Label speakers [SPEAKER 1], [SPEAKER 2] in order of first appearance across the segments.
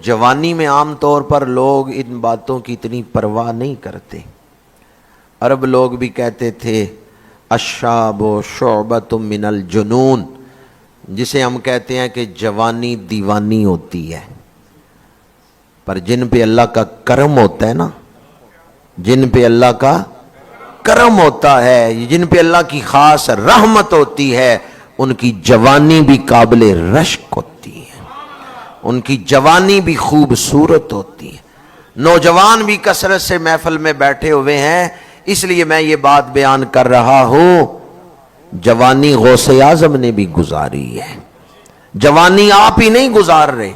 [SPEAKER 1] جوانی میں عام طور پر لوگ ان باتوں کی اتنی پرواہ نہیں کرتے. عرب لوگ بھی کہتے تھے الشاب شعبۃ من الجنون، جسے ہم کہتے ہیں کہ جوانی دیوانی ہوتی ہے. پر جن پہ اللہ کا کرم ہوتا ہے نا، جن پہ اللہ کا کرم ہوتا ہے، جن پہ اللہ کی خاص رحمت ہوتی ہے، ان کی جوانی بھی قابل رشک ہوتی ہے، ان کی جوانی بھی خوبصورت ہوتی ہے. نوجوان بھی کثرت سے محفل میں بیٹھے ہوئے ہیں، اس لیے میں یہ بات بیان کر رہا ہوں. جوانی غوث اعظم نے بھی گزاری ہے، جوانی آپ ہی نہیں گزار رہے.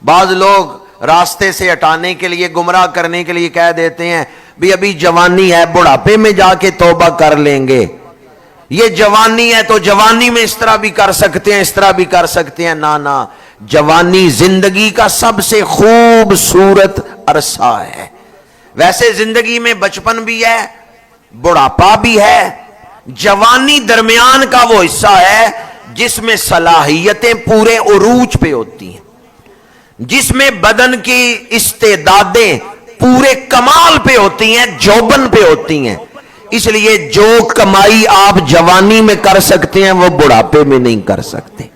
[SPEAKER 1] بعض لوگ راستے سے ہٹانے کے لیے، گمراہ کرنے کے لیے کہہ دیتے ہیں بھی ابھی جوانی ہے، بڑھاپے میں جا کے توبہ کر لیں گے. یہ جوانی ہے تو جوانی میں اس طرح بھی کر سکتے ہیں، اس طرح بھی کر سکتے ہیں. نہ، جوانی زندگی کا سب سے خوبصورت عرصہ ہے. ویسے زندگی میں بچپن بھی ہے، بڑھاپا بھی ہے. جوانی درمیان کا وہ حصہ ہے جس میں صلاحیتیں پورے عروج پہ ہوتی ہیں، جس میں بدن کی استعدادیں پورے کمال پہ ہوتی ہیں، جوبن پہ ہوتی ہیں. اس لیے جو کمائی آپ جوانی میں کر سکتے ہیں وہ بڑھاپے میں نہیں کر سکتے.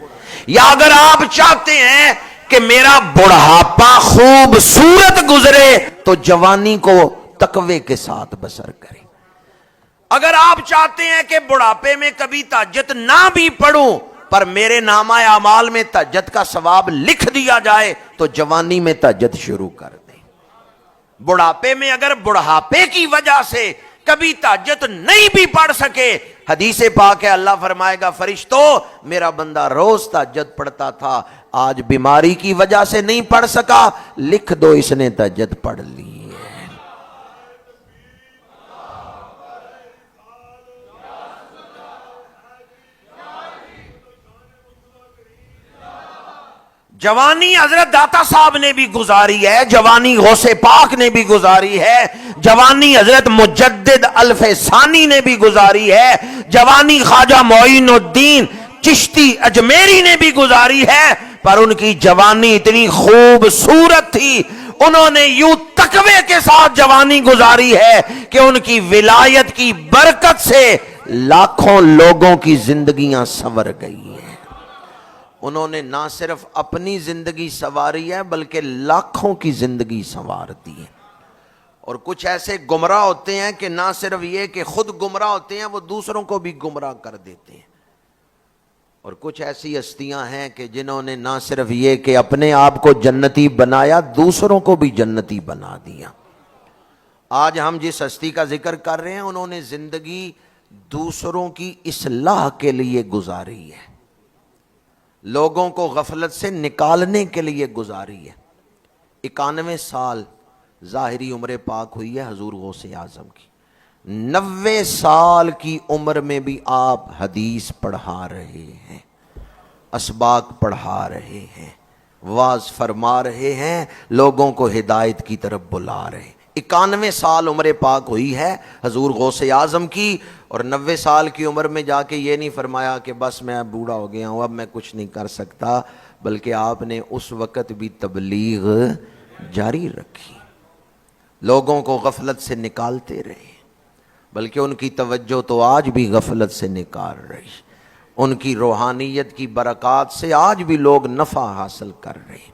[SPEAKER 1] یا اگر آپ چاہتے ہیں کہ میرا بڑھاپا خوبصورت گزرے تو جوانی کو تقوی کے ساتھ بسر کریں. اگر آپ چاہتے ہیں کہ بڑھاپے میں کبھی تہجد نہ بھی پڑھوں پر میرے نامہ اعمال میں تہجد کا ثواب لکھ دیا جائے تو جوانی میں تہجد شروع کر دیں. بڑھاپے میں اگر بڑھاپے کی وجہ سے کبھی تہجد نہیں بھی پڑھ سکے، حدیث پاک ہے اللہ فرمائے گا فرشتوں میرا بندہ روز تہجد پڑھتا تھا، آج بیماری کی وجہ سے نہیں پڑھ سکا، لکھ دو اس نے تہجد پڑھ لی. جوانی حضرت داتا صاحب نے بھی گزاری ہے، جوانی غوث پاک نے بھی گزاری ہے، جوانی حضرت مجدد الف ثانی نے بھی گزاری ہے، جوانی خواجہ معین الدین چشتی اجمیری نے بھی گزاری ہے. پر ان کی جوانی اتنی خوبصورت تھی، انہوں نے یوں تقوی کے ساتھ جوانی گزاری ہے کہ ان کی ولایت کی برکت سے لاکھوں لوگوں کی زندگیاں سنور گئی ہیں. انہوں نے نہ صرف اپنی زندگی سنواری ہے بلکہ لاکھوں کی زندگی سنوار دی ہے. اور کچھ ایسے گمراہ ہوتے ہیں کہ نہ صرف یہ کہ خود گمراہ ہوتے ہیں، وہ دوسروں کو بھی گمراہ کر دیتے ہیں. اور کچھ ایسی ہستیاں ہیں کہ جنہوں نے نہ صرف یہ کہ اپنے آپ کو جنتی بنایا، دوسروں کو بھی جنتی بنا دیا. آج ہم جس ہستی کا ذکر کر رہے ہیں انہوں نے زندگی دوسروں کی اصلاح کے لیے گزاری ہے، لوگوں کو غفلت سے نکالنے کے لیے گزاری ہے. 91 سال ظاہری عمر پاک ہوئی ہے حضور غوث اعظم کی. 90 سال کی عمر میں بھی آپ حدیث پڑھا رہے ہیں، اسباق پڑھا رہے ہیں، واعظ فرما رہے ہیں، لوگوں کو ہدایت کی طرف بلا رہے ہیں. 91 سال عمر پاک ہوئی ہے حضور غوث اعظم کی، اور 90 سال کی عمر میں جا کے یہ نہیں فرمایا کہ بس میں بوڑھا ہو گیا ہوں اب میں کچھ نہیں کر سکتا، بلکہ آپ نے اس وقت بھی تبلیغ جاری رکھی، لوگوں کو غفلت سے نکالتے رہے، بلکہ ان کی توجہ تو آج بھی غفلت سے نکال رہی. ان کی روحانیت کی برکات سے آج بھی لوگ نفع حاصل کر رہے ہیں.